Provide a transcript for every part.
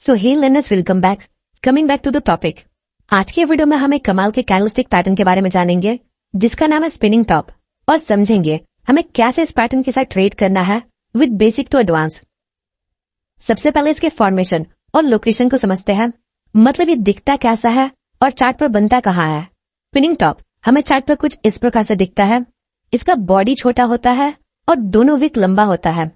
So hey learners, welcome back. Coming back to the topic. आज के video में हम एक कमाल के कैंडलस्टिक पैटर्न के बारे में जानेंगे जिसका नाम है स्पिनिंग टॉप, और समझेंगे हमें कैसे इस पैटर्न के साथ ट्रेड करना है विद बेसिक टू एडवांस। सबसे पहले इसके फॉर्मेशन और लोकेशन को समझते हैं, मतलब ये दिखता कैसा है और चार्ट पर बनता कहाँ है। स्पिनिंग टॉप हमें चार्ट पर कुछ इस प्रकार से दिखता है। इसका बॉडी छोटा होता है और दोनों विक लंबा होता है।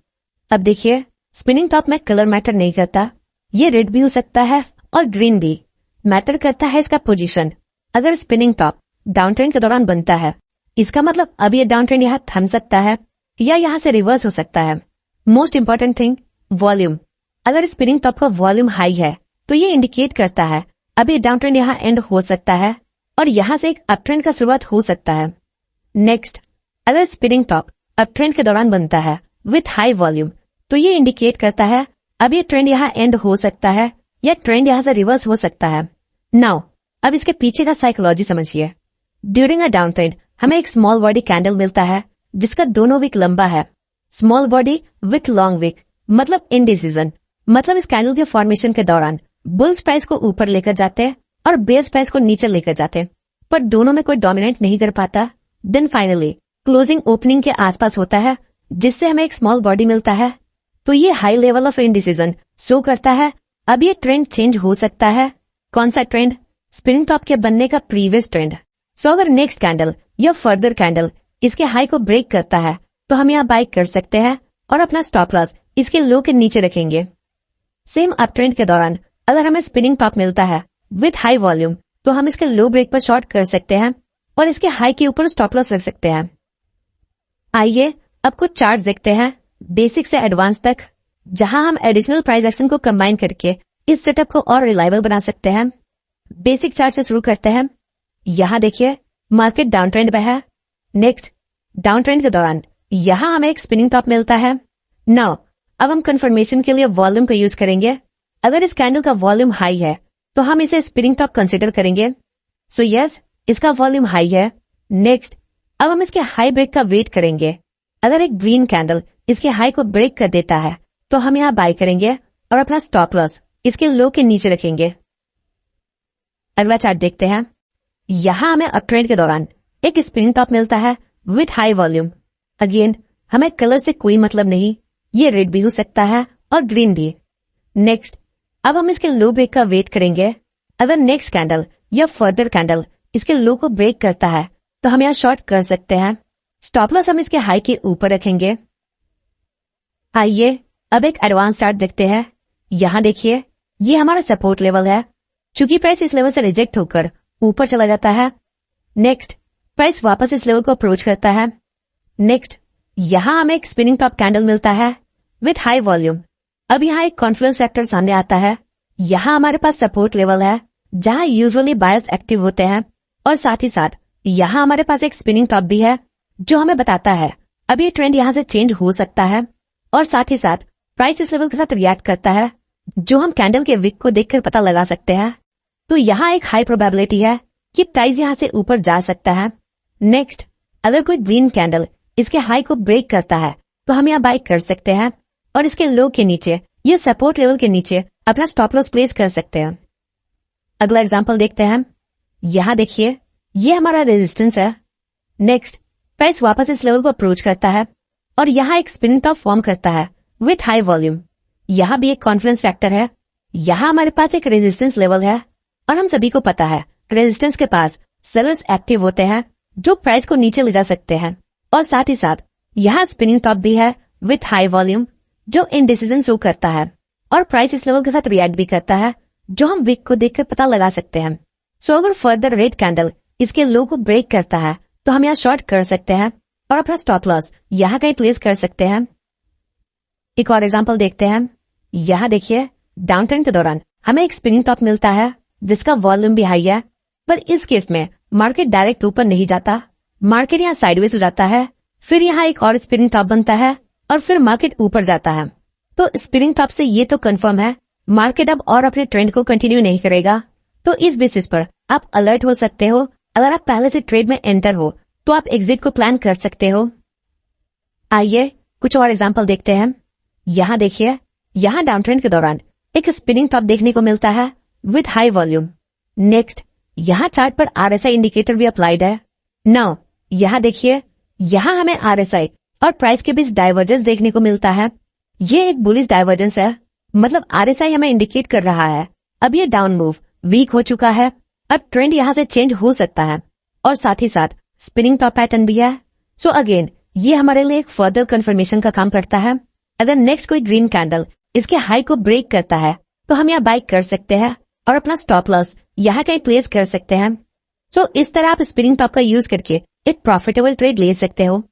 अब देखिए, स्पिनिंग टॉप में कलर मैटर नहीं करता। ये रेड भी हो सकता है और ग्रीन भी। मैटर करता है इसका पोजीशन। अगर स्पिनिंग टॉप डाउन ट्रेंड के दौरान बनता है, इसका मतलब अब ये डाउन ट्रेंड यहाँ थम सकता है या यहाँ से रिवर्स हो सकता है। Most important thing, volume. अगर स्पिनिंग टॉप का वॉल्यूम हाई है तो ये इंडिकेट करता है अब ये डाउन ट्रेंड यहाँ एंड हो सकता है और यहाँ से एक अप ट्रेंड का शुरुआत हो सकता है। नेक्स्ट, अगर स्पिनिंग टॉप अप ट्रेंड के दौरान बनता है विथ हाई वॉल्यूम तो ये इंडिकेट करता है अब ये ट्रेंड यहाँ एंड हो सकता है या ट्रेंड यहाँ से रिवर्स हो सकता है। नाउ अब इसके पीछे का साइकोलॉजी समझिए। ड्यूरिंग अ डाउन ट्रेंड हमें एक स्मॉल बॉडी कैंडल मिलता है जिसका दोनों विक लंबा है। Small body with long wick मतलब इनडिसीजन। मतलब इस कैंडल के फॉर्मेशन के दौरान बुल्स प्राइस को ऊपर लेकर जाते और बेस प्राइस को नीचे लेकर जाते, पर दोनों में कोई डोमिनेट नहीं कर पाता। देन फाइनली क्लोजिंग ओपनिंग के आसपास होता है जिससे हमें एक स्मॉल बॉडी मिलता है। तो ये high level of indecision show करता है अब ये ट्रेंड चेंज हो सकता है। कौन सा ट्रेंड? स्पिनिंग टॉप के बनने का प्रीवियस ट्रेंड। सो अगर नेक्स्ट कैंडल या फर्दर कैंडल इसके हाई को ब्रेक करता है तो हम यहाँ बाय कर सकते हैं और अपना स्टॉप लॉस इसके लो के नीचे रखेंगे। सेम अप ट्रेंड के दौरान अगर हमें स्पिनिंग टॉप मिलता है विथ हाई वॉल्यूम तो हम इसके लो ब्रेक पर शॉर्ट कर सकते हैं और इसके हाई के ऊपर स्टॉप लॉस रख सकते हैं। आइए अब कुछ चार्ट देखते हैं बेसिक से एडवांस तक, जहां हम एडिशनल प्राइस एक्शन को कंबाइन करके इस सेटअप को और रिलायबल बना सकते हैं। बेसिक चार्ट से शुरू करते हैं। यहाँ देखिए, मार्केट डाउन ट्रेंड पे है। नेक्स्ट, डाउन ट्रेंड के दौरान यहाँ हमें एक स्पिनिंग टॉप मिलता है। नाउ अब हम कंफर्मेशन के लिए वॉल्यूम को यूज करेंगे। अगर इस कैंडल का वॉल्यूम हाई है तो हम इसे स्पिनिंग टॉप कंसिडर करेंगे। सो यस, इसका वॉल्यूम हाई है। नेक्स्ट, अब हम इसके हाई ब्रेक का वेट करेंगे। अगर एक ग्रीन कैंडल इसके हाई को ब्रेक कर देता है तो हम यहाँ बाय करेंगे और अपना स्टॉप लॉस इसके लो के नीचे रखेंगे। अगला चार्ट देखते हैं। यहाँ हमें अप ट्रेंड के दौरान एक स्पिनिंग टॉप मिलता है विथ हाई वॉल्यूम। अगेन हमें कलर से कोई मतलब नहीं, ये रेड भी हो सकता है और ग्रीन भी। नेक्स्ट, अब हम इसके लो ब्रेक का वेट करेंगे। अगर नेक्स्ट कैंडल या फर्दर कैंडल इसके लो को ब्रेक करता है तो हम यहाँ शॉर्ट कर सकते हैं। स्टॉप लॉस हम इसके हाई के ऊपर रखेंगे। आइए अब एक एडवांस चार्ट देखते हैं। यहाँ देखिए, ये हमारा सपोर्ट लेवल है। चूंकि प्राइस इस लेवल से रिजेक्ट होकर ऊपर चला जाता है। नेक्स्ट, प्राइस वापस इस लेवल को अप्रोच करता है। नेक्स्ट, यहाँ हमें एक स्पिनिंग टॉप कैंडल मिलता है विथ हाई वॉल्यूम। अब यहाँ एक कॉन्फ्लुएंस फैक्टर सामने आता है। यहाँ हमारे पास सपोर्ट लेवल है जहाँ यूजुअली बायर्स एक्टिव होते हैं, और साथ ही साथ यहाँ हमारे पास एक स्पिनिंग टॉप भी है जो हमें बताता है अब ये ट्रेंड यहाँ से चेंज हो सकता है, और साथ ही साथ प्राइस इस लेवल के साथ रिएक्ट करता है जो हम कैंडल के विक को देखकर पता लगा सकते हैं। तो यहाँ एक हाई प्रोबेबिलिटी है कि प्राइस यहाँ से ऊपर जा सकता है। नेक्स्ट, अगर कोई ग्रीन कैंडल इसके हाई को ब्रेक करता है तो हम यहाँ बाय कर सकते हैं और इसके लो के नीचे, ये सपोर्ट लेवल के नीचे अपना स्टॉप लॉस प्लेस कर सकते हैं। अगला एग्जाम्पल देखते हैं। यहाँ देखिए, ये हमारा रेजिस्टेंस है। नेक्स्ट, प्राइस वापस इस लेवल को अप्रोच करता है और यहाँ एक स्पिनिंग टॉप फॉर्म करता है विथ हाई वॉल्यूम। यहाँ भी एक कॉन्फिडेंस फैक्टर है। यहाँ हमारे पास एक रेजिस्टेंस लेवल है और हम सभी को पता है रेजिस्टेंस के पास सेलर्स एक्टिव होते हैं जो प्राइस को नीचे ले जा सकते हैं, और साथ ही साथ यहाँ स्पिनिंग टॉप भी है विथ हाई वॉल्यूम जो इनडिसीजन शो करता है, और प्राइस इस लेवल के साथ रिएक्ट भी करता है जो हम विक को देखकर पता लगा सकते हैं। सो अगर फर्दर रेड कैंडल इसके लो को ब्रेक करता है तो हम यहाँ शॉर्ट कर सकते हैं और अपना स्टॉप लॉस यहाँ कहीं प्लेस कर सकते हैं। एक और एग्जांपल देखते हैं। यहाँ देखिए, डाउन ट्रेंड के दौरान हमें एक स्पिनिंग टॉप मिलता है जिसका वॉल्यूम भी हाई है, पर इस केस में मार्केट डायरेक्ट ऊपर नहीं जाता। मार्केट यहाँ साइडवेज हो जाता है, फिर यहाँ एक और स्पिनिंग टॉप बनता है और फिर मार्केट ऊपर जाता है। तो स्पिनिंग टॉप से ये तो कंफर्म है मार्केट अब और अपने ट्रेंड को कंटिन्यू नहीं करेगा। तो इस बेसिस पर आप अलर्ट हो सकते हो। अगर आप पहले से ट्रेड में एंटर हो तो आप एग्जिट को प्लान कर सकते हो। आइए कुछ और एग्जांपल देखते हैं। यहाँ देखिए, यहाँ डाउन ट्रेंड के दौरान एक स्पिनिंग टॉप देखने को मिलता है विद हाई वॉल्यूम। नेक्स्ट, यहाँ चार्ट पर RSI इंडिकेटर भी अप्लाइड है। नाउ यहाँ देखिए, यहाँ हमें RSI और प्राइस के बीच डाइवर्जेंस देखने को मिलता है। ये एक बुलिश डाइवर्जेंस है, मतलब RSI हमें इंडिकेट कर रहा है अब ये डाउन मूव वीक हो चुका है, अब ट्रेंड यहाँ से चेंज हो सकता है, और साथ ही साथ स्पिनिंग टॉप पैटर्न भी है। सो अगेन ये हमारे लिए एक फर्दर कंफर्मेशन का काम करता है। अगर नेक्स्ट कोई ग्रीन कैंडल इसके हाई को ब्रेक करता है तो हम यहाँ बाई कर सकते हैं और अपना स्टॉप लॉस यहाँ कहीं प्लेस कर सकते हैं। सो इस तरह आप स्पिनिंग टॉप का यूज करके एक प्रॉफिटेबल ट्रेड ले सकते हो।